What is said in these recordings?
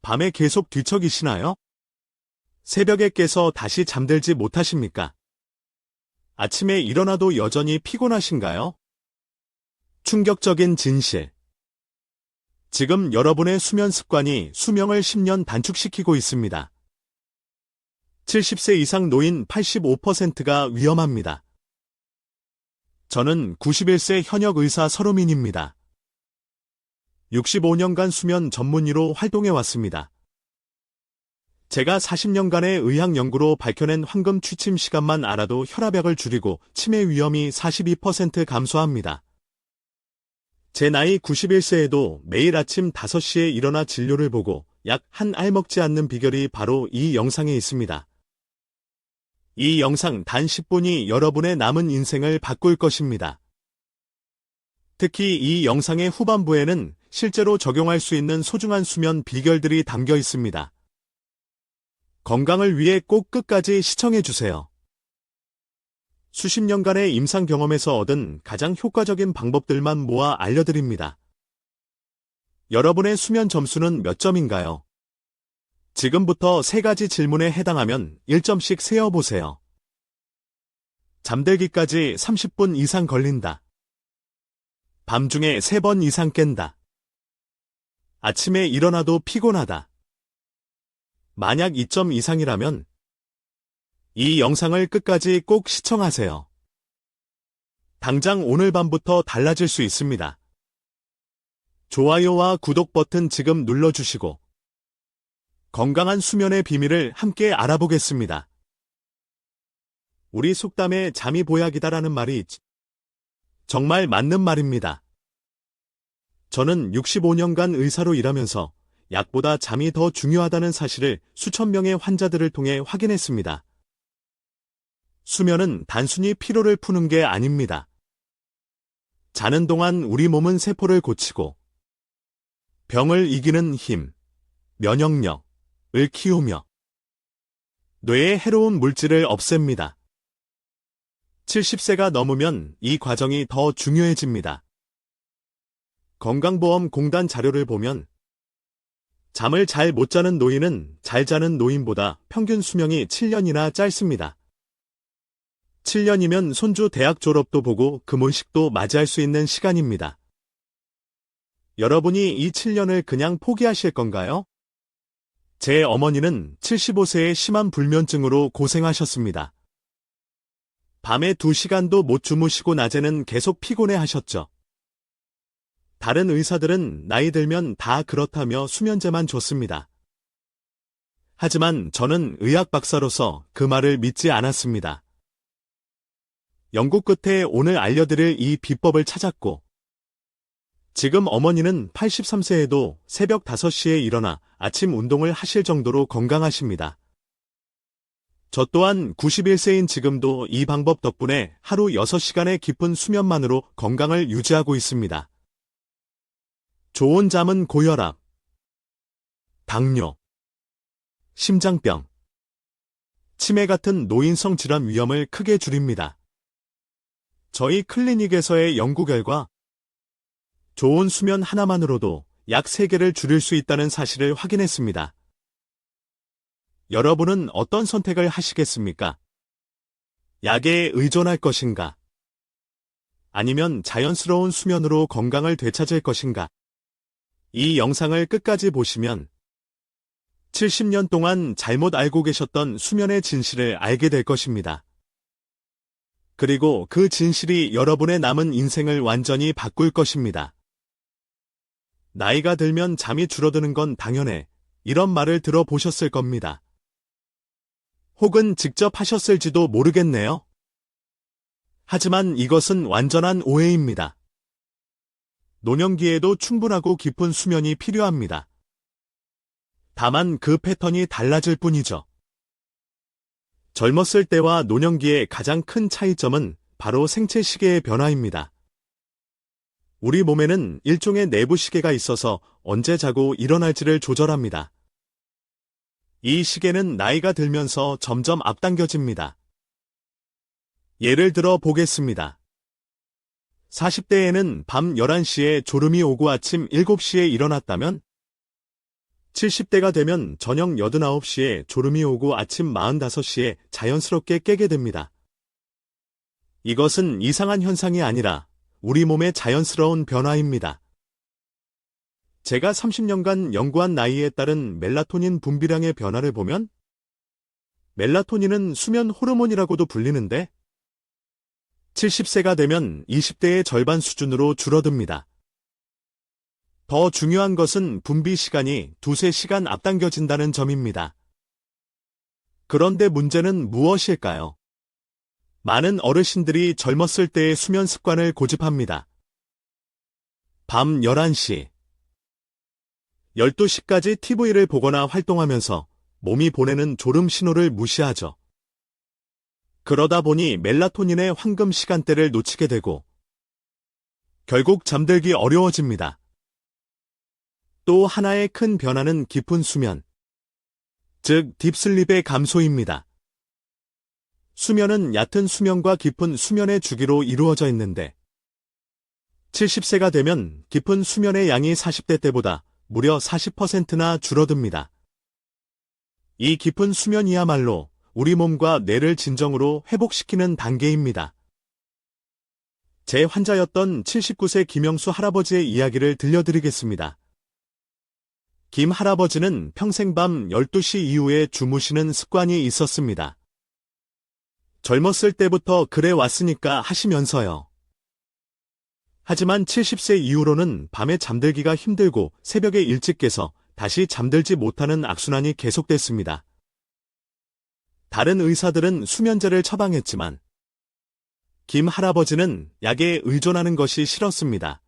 밤에 계속 뒤척이시나요? 새벽에 깨서 다시 잠들지 못하십니까? 아침에 일어나도 여전히 피곤하신가요? 충격적인 진실. 지금 여러분의 수면 습관이 수명을 10년 단축시키고 있습니다. 70세 이상 노인 85%가 위험합니다. 저는 91세 현역 의사 서로민입니다. 65년간 수면 전문의로 활동해왔습니다. 제가 40년간의 의학 연구로 밝혀낸 황금 취침 시간만 알아도 혈압약을 줄이고 치매 위험이 42% 감소합니다. 제 나이 91세에도 매일 아침 5시에 일어나 진료를 보고 약 한 알 먹지 않는 비결이 바로 이 영상에 있습니다. 이 영상 단 10분이 여러분의 남은 인생을 바꿀 것입니다. 특히 이 영상의 후반부에는 실제로 적용할 수 있는 소중한 수면 비결들이 담겨 있습니다. 건강을 위해 꼭 끝까지 시청해주세요. 수십 년간의 임상 경험에서 얻은 가장 효과적인 방법들만 모아 알려드립니다. 여러분의 수면 점수는 몇 점인가요? 지금부터 3가지 질문에 해당하면 1점씩 세어보세요. 잠들기까지 30분 이상 걸린다. 밤중에 3번 이상 깬다. 아침에 일어나도 피곤하다. 만약 2점 이상이라면 이 영상을 끝까지 꼭 시청하세요. 당장 오늘 밤부터 달라질 수 있습니다. 좋아요와 구독 버튼 지금 눌러주시고 건강한 수면의 비밀을 함께 알아보겠습니다. 우리 속담에 잠이 보약이다라는 말이 있지. 정말 맞는 말입니다. 저는 65년간 의사로 일하면서 약보다 잠이 더 중요하다는 사실을 수천 명의 환자들을 통해 확인했습니다. 수면은 단순히 피로를 푸는 게 아닙니다. 자는 동안 우리 몸은 세포를 고치고 병을 이기는 힘, 면역력을 키우며 뇌의 해로운 물질을 없앱니다. 70세가 넘으면 이 과정이 더 중요해집니다. 건강보험공단 자료를 보면 잠을 잘 못 자는 노인은 잘 자는 노인보다 평균 수명이 7년이나 짧습니다. 7년이면 손주 대학 졸업도 보고 금혼식도 맞이할 수 있는 시간입니다. 여러분이 이 7년을 그냥 포기하실 건가요? 제 어머니는 75세에 심한 불면증으로 고생하셨습니다. 밤에 2시간도 못 주무시고 낮에는 계속 피곤해 하셨죠. 다른 의사들은 나이 들면 다 그렇다며 수면제만 줬습니다. 하지만 저는 의학 박사로서 그 말을 믿지 않았습니다. 연구 끝에 오늘 알려드릴 이 비법을 찾았고, 지금 어머니는 83세에도 새벽 5시에 일어나 아침 운동을 하실 정도로 건강하십니다. 저 또한 91세인 지금도 이 방법 덕분에 하루 6시간의 깊은 수면만으로 건강을 유지하고 있습니다. 좋은 잠은 고혈압, 당뇨, 심장병, 치매 같은 노인성 질환 위험을 크게 줄입니다. 저희 클리닉에서의 연구 결과 좋은 수면 하나만으로도 약 3개를 줄일 수 있다는 사실을 확인했습니다. 여러분은 어떤 선택을 하시겠습니까? 약에 의존할 것인가? 아니면 자연스러운 수면으로 건강을 되찾을 것인가? 이 영상을 끝까지 보시면 70년 동안 잘못 알고 계셨던 수면의 진실을 알게 될 것입니다. 그리고 그 진실이 여러분의 남은 인생을 완전히 바꿀 것입니다. 나이가 들면 잠이 줄어드는 건 당연해. 이런 말을 들어보셨을 겁니다. 혹은 직접 하셨을지도 모르겠네요. 하지만 이것은 완전한 오해입니다. 노년기에도 충분하고 깊은 수면이 필요합니다. 다만 그 패턴이 달라질 뿐이죠. 젊었을 때와 노년기의 가장 큰 차이점은 바로 생체 시계의 변화입니다. 우리 몸에는 일종의 내부 시계가 있어서 언제 자고 일어날지를 조절합니다. 이 시계는 나이가 들면서 점점 앞당겨집니다. 예를 들어 보겠습니다. 40대에는 밤 11시에 졸음이 오고 아침 7시에 일어났다면 70대가 되면 저녁 89시에 졸음이 오고 아침 45시에 자연스럽게 깨게 됩니다. 이것은 이상한 현상이 아니라 우리 몸의 자연스러운 변화입니다. 제가 30년간 연구한 나이에 따른 멜라토닌 분비량의 변화를 보면 멜라토닌은 수면 호르몬이라고도 불리는데 70세가 되면 20대의 절반 수준으로 줄어듭니다. 더 중요한 것은 분비 시간이 2~3시간 앞당겨진다는 점입니다. 그런데 문제는 무엇일까요? 많은 어르신들이 젊었을 때의 수면 습관을 고집합니다. 밤 11시, 12시까지 TV를 보거나 활동하면서 몸이 보내는 졸음 신호를 무시하죠. 그러다 보니 멜라토닌의 황금 시간대를 놓치게 되고 결국 잠들기 어려워집니다. 또 하나의 큰 변화는 깊은 수면, 즉 딥슬립의 감소입니다. 수면은 얕은 수면과 깊은 수면의 주기로 이루어져 있는데 70세가 되면 깊은 수면의 양이 40대 때보다 무려 40%나 줄어듭니다. 이 깊은 수면이야말로 우리 몸과 뇌를 진정으로 회복시키는 단계입니다. 제 환자였던 79세 김영수 할아버지의 이야기를 들려드리겠습니다. 김 할아버지는 평생 밤 12시 이후에 주무시는 습관이 있었습니다. 젊었을 때부터 그래 왔으니까 하시면서요. 하지만 70세 이후로는 밤에 잠들기가 힘들고 새벽에 일찍 깨서 다시 잠들지 못하는 악순환이 계속됐습니다. 다른 의사들은 수면제를 처방했지만 김 할아버지는 약에 의존하는 것이 싫었습니다.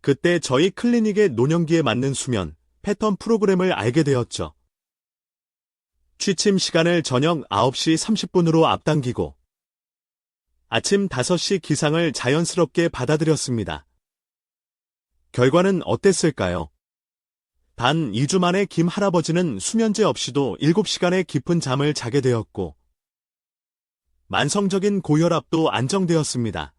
그때 저희 클리닉의 노년기에 맞는 수면 패턴 프로그램을 알게 되었죠. 취침 시간을 저녁 9시 30분으로 앞당기고 아침 5시 기상을 자연스럽게 받아들였습니다. 결과는 어땠을까요? 단 2주 만에 김 할아버지는 수면제 없이도 7시간의 깊은 잠을 자게 되었고 만성적인 고혈압도 안정되었습니다.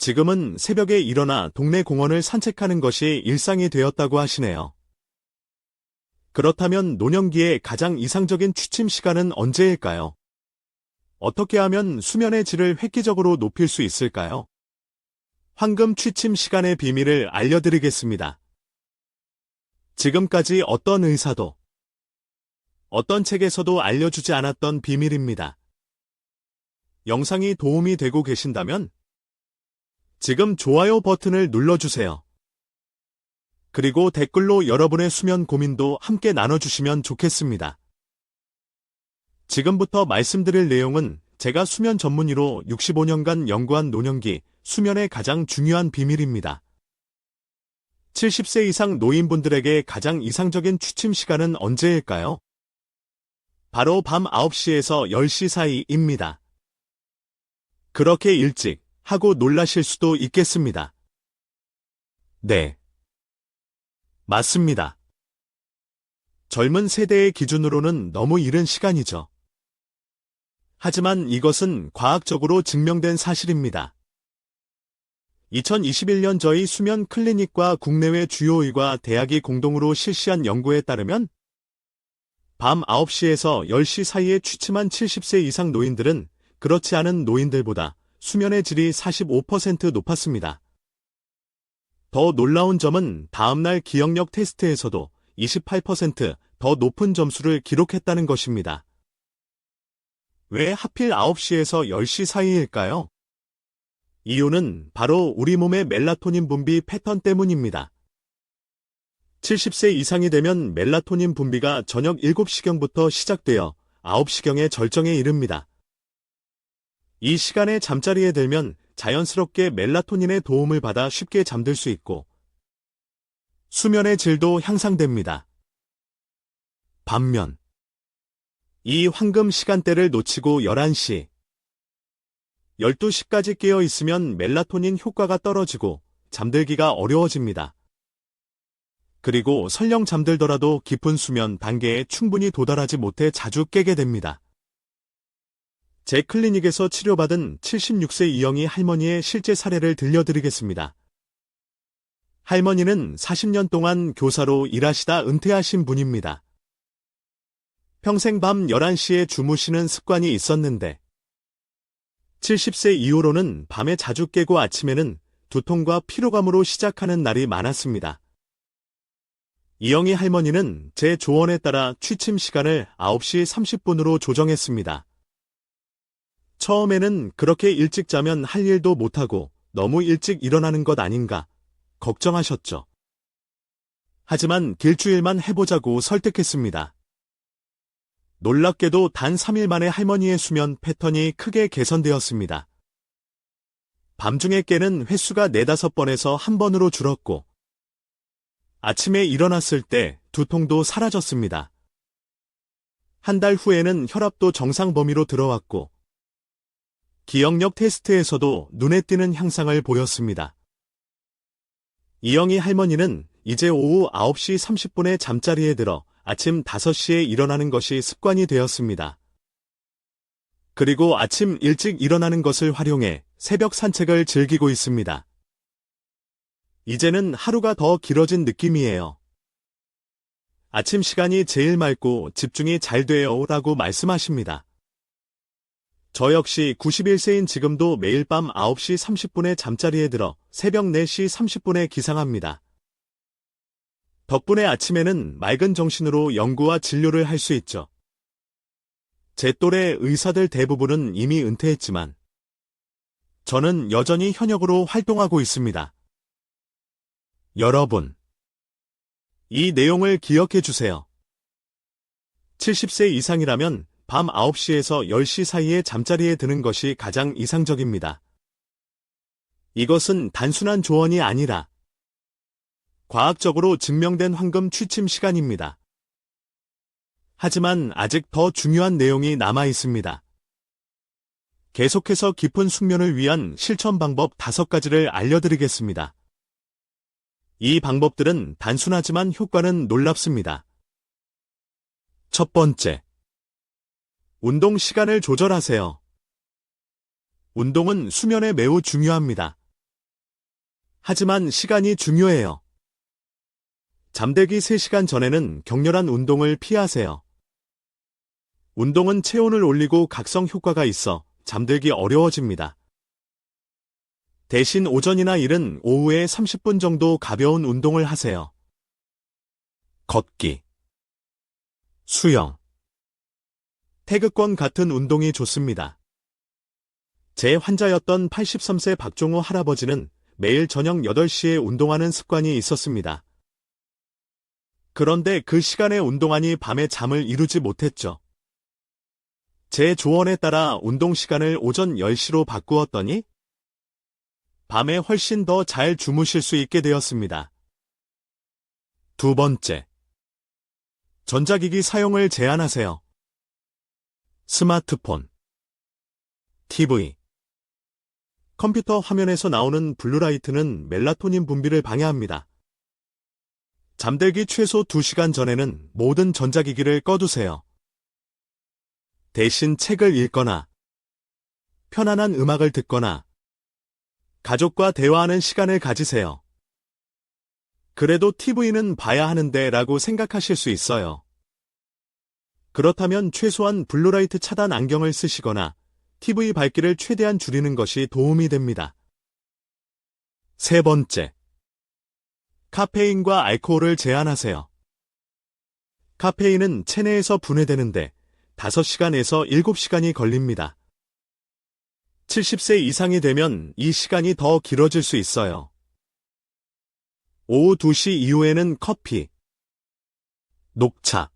지금은 새벽에 일어나 동네 공원을 산책하는 것이 일상이 되었다고 하시네요. 그렇다면 노년기에 가장 이상적인 취침 시간은 언제일까요? 어떻게 하면 수면의 질을 획기적으로 높일 수 있을까요? 황금 취침 시간의 비밀을 알려드리겠습니다. 지금까지 어떤 의사도, 어떤 책에서도 알려주지 않았던 비밀입니다. 영상이 도움이 되고 계신다면 지금 좋아요 버튼을 눌러주세요. 그리고 댓글로 여러분의 수면 고민도 함께 나눠주시면 좋겠습니다. 지금부터 말씀드릴 내용은 제가 수면 전문의로 65년간 연구한 노년기 수면의 가장 중요한 비밀입니다. 70세 이상 노인분들에게 가장 이상적인 취침 시간은 언제일까요? 바로 밤 9시에서 10시 사이입니다. 그렇게 일찍 하고 놀라실 수도 있겠습니다. 네. 맞습니다. 젊은 세대의 기준으로는 너무 이른 시간이죠. 하지만 이것은 과학적으로 증명된 사실입니다. 2021년 저희 수면 클리닉과 국내외 주요 의과 대학이 공동으로 실시한 연구에 따르면 밤 9시에서 10시 사이에 취침한 70세 이상 노인들은 그렇지 않은 노인들보다 수면의 질이 45% 높았습니다. 더 놀라운 점은 다음날 기억력 테스트에서도 28% 더 높은 점수를 기록했다는 것입니다. 왜 하필 9시에서 10시 사이일까요? 이유는 바로 우리 몸의 멜라토닌 분비 패턴 때문입니다. 70세 이상이 되면 멜라토닌 분비가 저녁 7시경부터 시작되어 9시경에 절정에 이릅니다. 이 시간에 잠자리에 들면 자연스럽게 멜라토닌의 도움을 받아 쉽게 잠들 수 있고 수면의 질도 향상됩니다. 반면 이 황금 시간대를 놓치고 11시, 12시까지 깨어 있으면 멜라토닌 효과가 떨어지고 잠들기가 어려워집니다. 그리고 설령 잠들더라도 깊은 수면 단계에 충분히 도달하지 못해 자주 깨게 됩니다. 제 클리닉에서 치료받은 76세 이영희 할머니의 실제 사례를 들려드리겠습니다. 할머니는 40년 동안 교사로 일하시다 은퇴하신 분입니다. 평생 밤 11시에 주무시는 습관이 있었는데 70세 이후로는 밤에 자주 깨고 아침에는 두통과 피로감으로 시작하는 날이 많았습니다. 이영희 할머니는 제 조언에 따라 취침 시간을 9시 30분으로 조정했습니다. 처음에는 그렇게 일찍 자면 할 일도 못하고 너무 일찍 일어나는 것 아닌가 걱정하셨죠. 하지만 일주일만 해보자고 설득했습니다. 놀랍게도 단 3일 만에 할머니의 수면 패턴이 크게 개선되었습니다. 밤중에 깨는 횟수가 4~5번에서 1번으로 줄었고 아침에 일어났을 때 두통도 사라졌습니다. 한 달 후에는 혈압도 정상 범위로 들어왔고 기억력 테스트에서도 눈에 띄는 향상을 보였습니다. 이영희 할머니는 이제 오후 9시 30분에 잠자리에 들어 아침 5시에 일어나는 것이 습관이 되었습니다. 그리고 아침 일찍 일어나는 것을 활용해 새벽 산책을 즐기고 있습니다. 이제는 하루가 더 길어진 느낌이에요. 아침 시간이 제일 맑고 집중이 잘 돼요 라고 말씀하십니다. 저 역시 91세인 지금도 매일 밤 9시 30분에 잠자리에 들어 새벽 4시 30분에 기상합니다. 덕분에 아침에는 맑은 정신으로 연구와 진료를 할 수 있죠. 제 또래 의사들 대부분은 이미 은퇴했지만 저는 여전히 현역으로 활동하고 있습니다. 여러분, 이 내용을 기억해 주세요. 70세 이상이라면 밤 9시에서 10시 사이에 잠자리에 드는 것이 가장 이상적입니다. 이것은 단순한 조언이 아니라 과학적으로 증명된 황금 취침 시간입니다. 하지만 아직 더 중요한 내용이 남아 있습니다. 계속해서 깊은 숙면을 위한 실천 방법 5가지를 알려드리겠습니다. 이 방법들은 단순하지만 효과는 놀랍습니다. 첫 번째, 운동 시간을 조절하세요. 운동은 수면에 매우 중요합니다. 하지만 시간이 중요해요. 잠들기 3시간 전에는 격렬한 운동을 피하세요. 운동은 체온을 올리고 각성 효과가 있어 잠들기 어려워집니다. 대신 오전이나 이른 오후에 30분 정도 가벼운 운동을 하세요. 걷기, 수영, 태극권 같은 운동이 좋습니다. 제 환자였던 83세 박종호 할아버지는 매일 저녁 8시에 운동하는 습관이 있었습니다. 그런데 그 시간에 운동하니 밤에 잠을 이루지 못했죠. 제 조언에 따라 운동 시간을 오전 10시로 바꾸었더니 밤에 훨씬 더 잘 주무실 수 있게 되었습니다. 두 번째, 전자기기 사용을 제한하세요. 스마트폰, TV, 컴퓨터 화면에서 나오는 블루라이트는 멜라토닌 분비를 방해합니다. 잠들기 최소 2시간 전에는 모든 전자기기를 꺼두세요. 대신 책을 읽거나, 편안한 음악을 듣거나, 가족과 대화하는 시간을 가지세요. 그래도 TV는 봐야 하는데 라고 생각하실 수 있어요. 그렇다면 최소한 블루라이트 차단 안경을 쓰시거나 TV 밝기를 최대한 줄이는 것이 도움이 됩니다. 세 번째, 카페인과 알코올을 제한하세요. 카페인은 체내에서 분해되는데 5시간에서 7시간이 걸립니다. 70세 이상이 되면 이 시간이 더 길어질 수 있어요. 오후 2시 이후에는 커피, 녹차,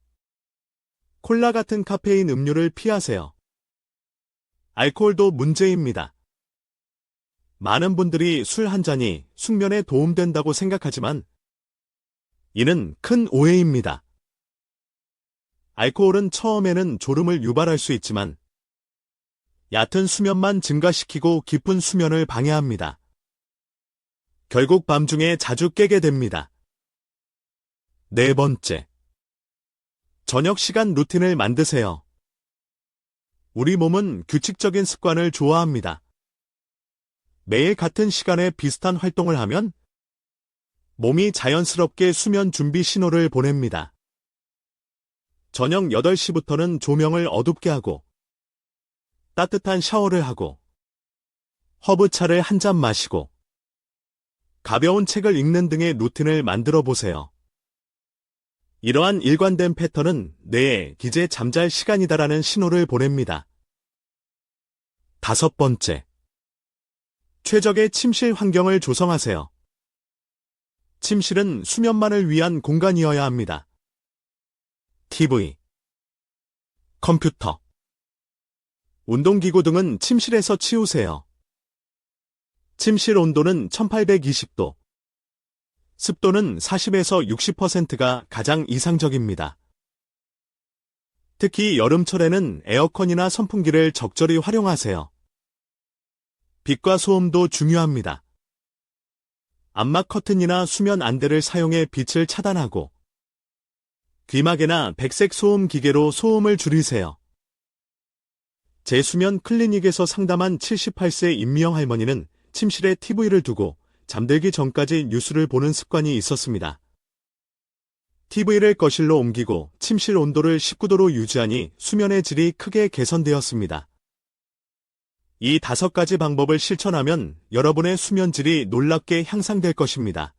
콜라 같은 카페인 음료를 피하세요. 알코올도 문제입니다. 많은 분들이 술 한 잔이 숙면에 도움된다고 생각하지만 이는 큰 오해입니다. 알코올은 처음에는 졸음을 유발할 수 있지만 얕은 수면만 증가시키고 깊은 수면을 방해합니다. 결국 밤중에 자주 깨게 됩니다. 네 번째, 저녁 시간 루틴을 만드세요. 우리 몸은 규칙적인 습관을 좋아합니다. 매일 같은 시간에 비슷한 활동을 하면 몸이 자연스럽게 수면 준비 신호를 보냅니다. 저녁 8시부터는 조명을 어둡게 하고 따뜻한 샤워를 하고 허브차를 한 잔 마시고 가벼운 책을 읽는 등의 루틴을 만들어 보세요. 이러한 일관된 패턴은 뇌에 이제 잠잘 시간이다라는 신호를 보냅니다. 5번째, 최적의 침실 환경을 조성하세요. 침실은 수면만을 위한 공간이어야 합니다. TV, 컴퓨터, 운동기구 등은 침실에서 치우세요. 침실 온도는 1820도, 습도는 40에서 60%가 가장 이상적입니다. 특히 여름철에는 에어컨이나 선풍기를 적절히 활용하세요. 빛과 소음도 중요합니다. 암막 커튼이나 수면 안대를 사용해 빛을 차단하고 귀마개나 백색 소음 기계로 소음을 줄이세요. 제 수면 클리닉에서 상담한 78세 임미영 할머니는 침실에 TV를 두고 잠들기 전까지 뉴스를 보는 습관이 있었습니다. TV를 거실로 옮기고 침실 온도를 19도로 유지하니 수면의 질이 크게 개선되었습니다. 이 5가지 방법을 실천하면 여러분의 수면 질이 놀랍게 향상될 것입니다.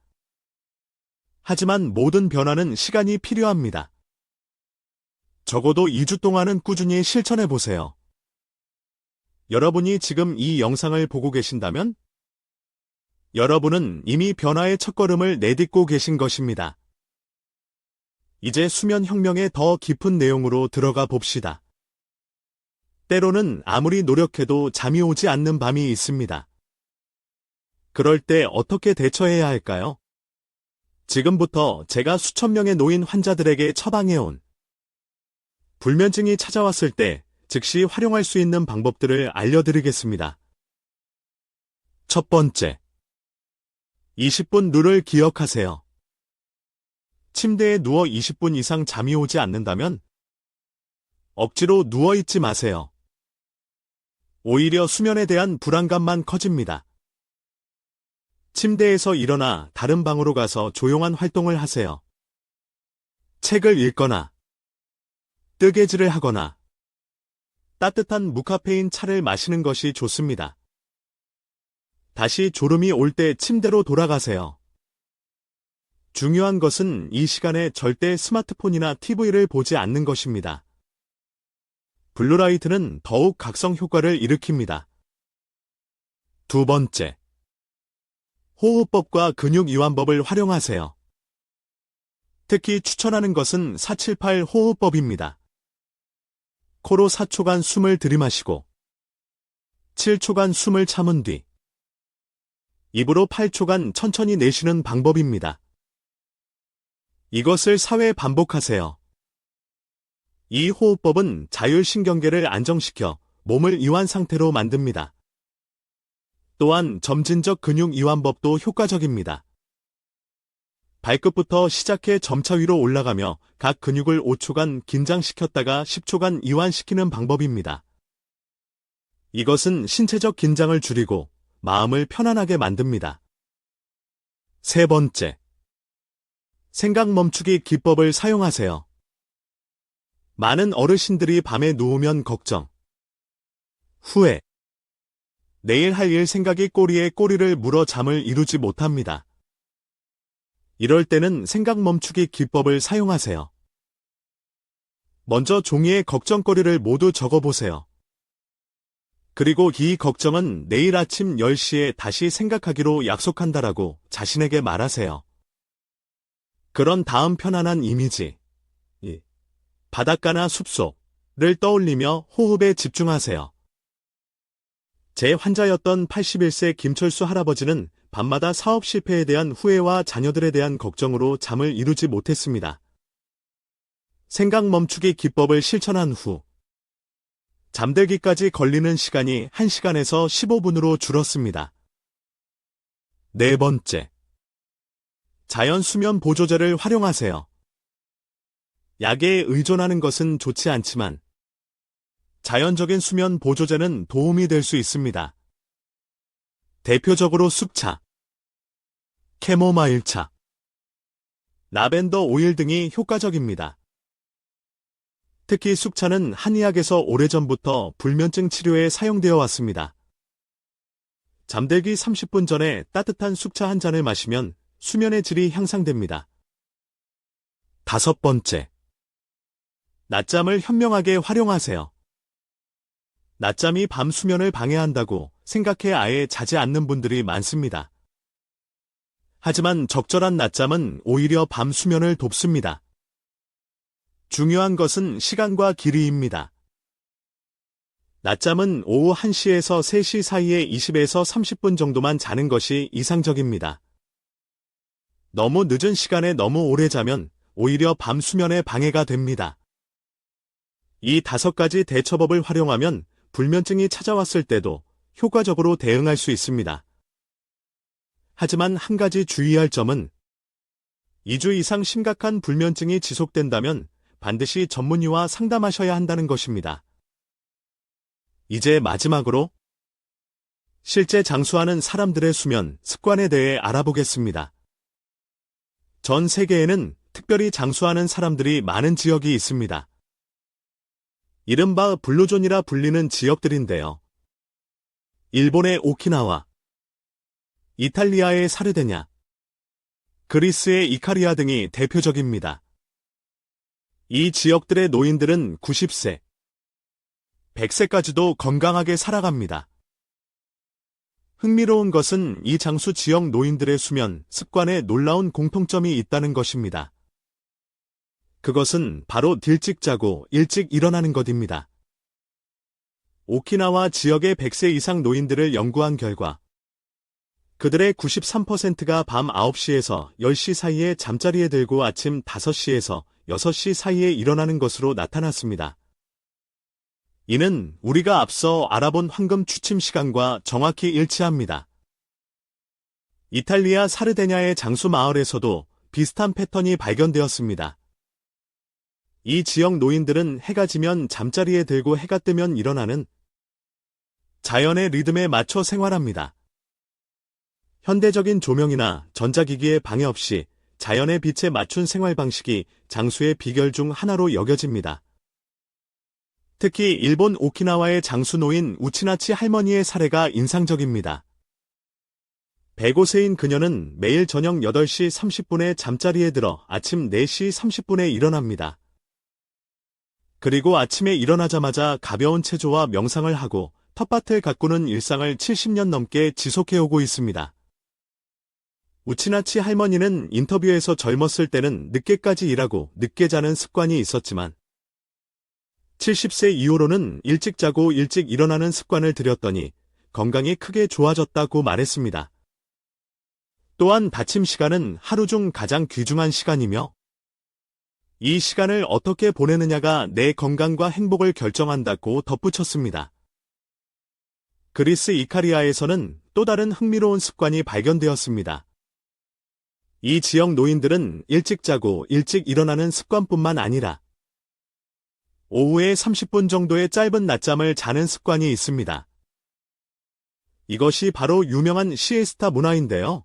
하지만 모든 변화는 시간이 필요합니다. 적어도 2주 동안은 꾸준히 실천해 보세요. 여러분이 지금 이 영상을 보고 계신다면 여러분은 이미 변화의 첫걸음을 내딛고 계신 것입니다. 이제 수면 혁명의 더 깊은 내용으로 들어가 봅시다. 때로는 아무리 노력해도 잠이 오지 않는 밤이 있습니다. 그럴 때 어떻게 대처해야 할까요? 지금부터 제가 수천 명의 노인 환자들에게 처방해온 불면증이 찾아왔을 때 즉시 활용할 수 있는 방법들을 알려드리겠습니다. 첫 번째, 20분 룰을 기억하세요. 침대에 누워 20분 이상 잠이 오지 않는다면 억지로 누워있지 마세요. 오히려 수면에 대한 불안감만 커집니다. 침대에서 일어나 다른 방으로 가서 조용한 활동을 하세요. 책을 읽거나 뜨개질을 하거나 따뜻한 무카페인 차를 마시는 것이 좋습니다. 다시 졸음이 올 때 침대로 돌아가세요. 중요한 것은 이 시간에 절대 스마트폰이나 TV를 보지 않는 것입니다. 블루라이트는 더욱 각성 효과를 일으킵니다. 두 번째, 호흡법과 근육 이완법을 활용하세요. 특히 추천하는 것은 478 호흡법입니다. 코로 4초간 숨을 들이마시고 7초간 숨을 참은 뒤 입으로 8초간 천천히 내쉬는 방법입니다. 이것을 4회 반복하세요. 이 호흡법은 자율신경계를 안정시켜 몸을 이완 상태로 만듭니다. 또한 점진적 근육 이완법도 효과적입니다. 발끝부터 시작해 점차 위로 올라가며 각 근육을 5초간 긴장시켰다가 10초간 이완시키는 방법입니다. 이것은 신체적 긴장을 줄이고 마음을 편안하게 만듭니다. 세 번째, 생각 멈추기 기법을 사용하세요. 많은 어르신들이 밤에 누우면 걱정, 후회, 내일 할 일 생각이 꼬리에 꼬리를 물어 잠을 이루지 못합니다. 이럴 때는 생각 멈추기 기법을 사용하세요. 먼저 종이에 걱정거리를 모두 적어보세요. 그리고 이 걱정은 내일 아침 10시에 다시 생각하기로 약속한다라고 자신에게 말하세요. 그런 다음 편안한 이미지, 바닷가나 숲속을 떠올리며 호흡에 집중하세요. 제 환자였던 81세 김철수 할아버지는 밤마다 사업 실패에 대한 후회와 자녀들에 대한 걱정으로 잠을 이루지 못했습니다. 생각 멈추기 기법을 실천한 후 잠들기까지 걸리는 시간이 1시간에서 15분으로 줄었습니다. 네 번째, 자연 수면 보조제를 활용하세요. 약에 의존하는 것은 좋지 않지만 자연적인 수면 보조제는 도움이 될 수 있습니다. 대표적으로 쑥차, 캐모마일차, 라벤더 오일 등이 효과적입니다. 특히 숙차는 한의학에서 오래전부터 불면증 치료에 사용되어 왔습니다. 잠들기 30분 전에 따뜻한 숙차 한 잔을 마시면 수면의 질이 향상됩니다. 5번째, 낮잠을 현명하게 활용하세요. 낮잠이 밤 수면을 방해한다고 생각해 아예 자지 않는 분들이 많습니다. 하지만 적절한 낮잠은 오히려 밤 수면을 돕습니다. 중요한 것은 시간과 길이입니다. 낮잠은 오후 1시에서 3시 사이에 20에서 30분 정도만 자는 것이 이상적입니다. 너무 늦은 시간에 너무 오래 자면 오히려 밤 수면에 방해가 됩니다. 이 5가지 대처법을 활용하면 불면증이 찾아왔을 때도 효과적으로 대응할 수 있습니다. 하지만 한 가지 주의할 점은 2주 이상 심각한 불면증이 지속된다면 반드시 전문의와 상담하셔야 한다는 것입니다. 이제 마지막으로 실제 장수하는 사람들의 수면 습관에 대해 알아보겠습니다. 전 세계에는 특별히 장수하는 사람들이 많은 지역이 있습니다. 이른바 블루존이라 불리는 지역들인데요. 일본의 오키나와, 이탈리아의 사르데냐, 그리스의 이카리아 등이 대표적입니다. 이 지역들의 노인들은 90세, 100세까지도 건강하게 살아갑니다. 흥미로운 것은 이 장수 지역 노인들의 수면 습관에 놀라운 공통점이 있다는 것입니다. 그것은 바로 일찍 자고 일찍 일어나는 것입니다. 오키나와 지역의 100세 이상 노인들을 연구한 결과 그들의 93%가 밤 9시에서 10시 사이에 잠자리에 들고 아침 5시에서 6시 사이에 일어나는 것으로 나타났습니다. 이는 우리가 앞서 알아본 황금 취침 시간과 정확히 일치합니다. 이탈리아 사르데냐의 장수 마을에서도 비슷한 패턴이 발견되었습니다. 이 지역 노인들은 해가 지면 잠자리에 들고 해가 뜨면 일어나는 자연의 리듬에 맞춰 생활합니다. 현대적인 조명이나 전자기기의 방해 없이 자연의 빛에 맞춘 생활 방식이 장수의 비결 중 하나로 여겨집니다. 특히 일본 오키나와의 장수 노인 우치나치 할머니의 사례가 인상적입니다. 105세인 그녀는 매일 저녁 8시 30분에 잠자리에 들어 아침 4시 30분에 일어납니다. 그리고 아침에 일어나자마자 가벼운 체조와 명상을 하고 텃밭을 가꾸는 일상을 70년 넘게 지속해오고 있습니다. 우치나치 할머니는 인터뷰에서 젊었을 때는 늦게까지 일하고 늦게 자는 습관이 있었지만 70세 이후로는 일찍 자고 일찍 일어나는 습관을 들였더니 건강이 크게 좋아졌다고 말했습니다. 또한 받침 시간은 하루 중 가장 귀중한 시간이며 이 시간을 어떻게 보내느냐가 내 건강과 행복을 결정한다고 덧붙였습니다. 그리스 이카리아에서는 또 다른 흥미로운 습관이 발견되었습니다. 이 지역 노인들은 일찍 자고 일찍 일어나는 습관뿐만 아니라 오후에 30분 정도의 짧은 낮잠을 자는 습관이 있습니다. 이것이 바로 유명한 시에스타 문화인데요.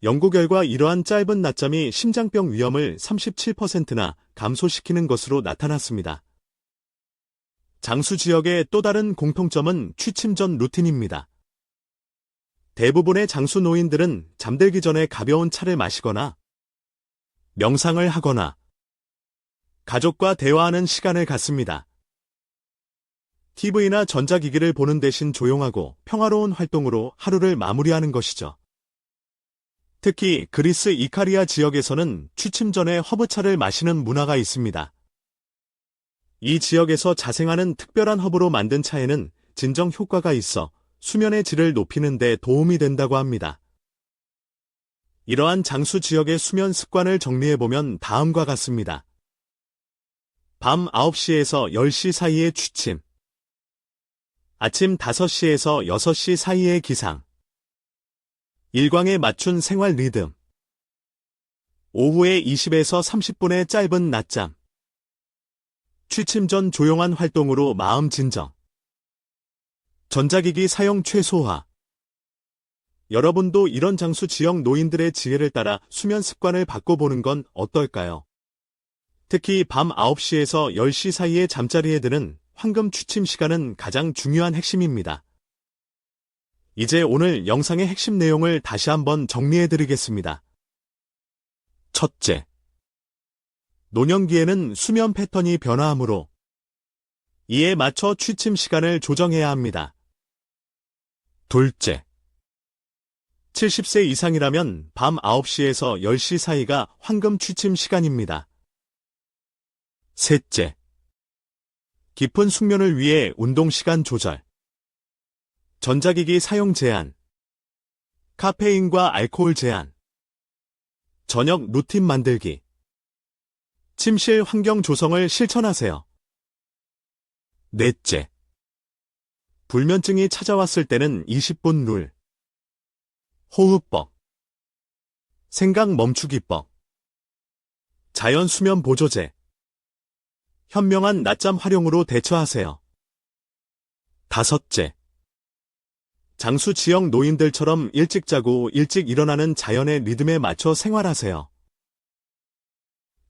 연구 결과 이러한 짧은 낮잠이 심장병 위험을 37%나 감소시키는 것으로 나타났습니다. 장수 지역의 또 다른 공통점은 취침 전 루틴입니다. 대부분의 장수 노인들은 잠들기 전에 가벼운 차를 마시거나 명상을 하거나 가족과 대화하는 시간을 갖습니다. TV나 전자기기를 보는 대신 조용하고 평화로운 활동으로 하루를 마무리하는 것이죠. 특히 그리스 이카리아 지역에서는 취침 전에 허브차를 마시는 문화가 있습니다. 이 지역에서 자생하는 특별한 허브로 만든 차에는 진정 효과가 있어 수면의 질을 높이는 데 도움이 된다고 합니다. 이러한 장수 지역의 수면 습관을 정리해보면 다음과 같습니다. 밤 9시에서 10시 사이의 취침, 아침 5시에서 6시 사이의 기상, 일광에 맞춘 생활 리듬, 오후에 20에서 30분의 짧은 낮잠, 취침 전 조용한 활동으로 마음 진정, 전자기기 사용 최소화, 여러분도 이런 장수 지역 노인들의 지혜를 따라 수면 습관을 바꿔보는 건 어떨까요? 특히 밤 9시에서 10시 사이에 잠자리에 드는 황금 취침 시간은 가장 중요한 핵심입니다. 이제 오늘 영상의 핵심 내용을 다시 한번 정리해드리겠습니다. 첫째, 노년기에는 수면 패턴이 변화하므로 이에 맞춰 취침 시간을 조정해야 합니다. 둘째, 70세 이상이라면 밤 9시에서 10시 사이가 황금 취침 시간입니다. 셋째, 깊은 숙면을 위해 운동 시간 조절, 전자기기 사용 제한, 카페인과 알코올 제한, 저녁 루틴 만들기, 침실 환경 조성을 실천하세요. 넷째, 불면증이 찾아왔을 때는 20분 룰, 호흡법, 생각 멈추기법, 자연 수면 보조제, 현명한 낮잠 활용으로 대처하세요. 다섯째, 장수 지역 노인들처럼 일찍 자고 일찍 일어나는 자연의 리듬에 맞춰 생활하세요.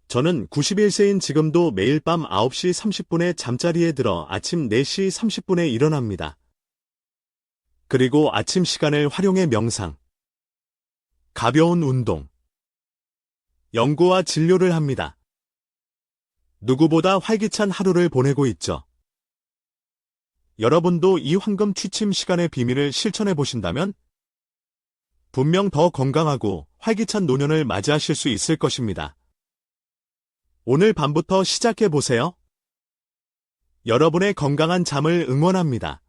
저는 91세인 지금도 매일 밤 9시 30분에 잠자리에 들어 아침 4시 30분에 일어납니다. 그리고 아침 시간을 활용해 명상, 가벼운 운동, 연구와 진료를 합니다. 누구보다 활기찬 하루를 보내고 있죠. 여러분도 이 황금 취침 시간의 비밀을 실천해 보신다면 분명 더 건강하고 활기찬 노년을 맞이하실 수 있을 것입니다. 오늘 밤부터 시작해 보세요. 여러분의 건강한 잠을 응원합니다.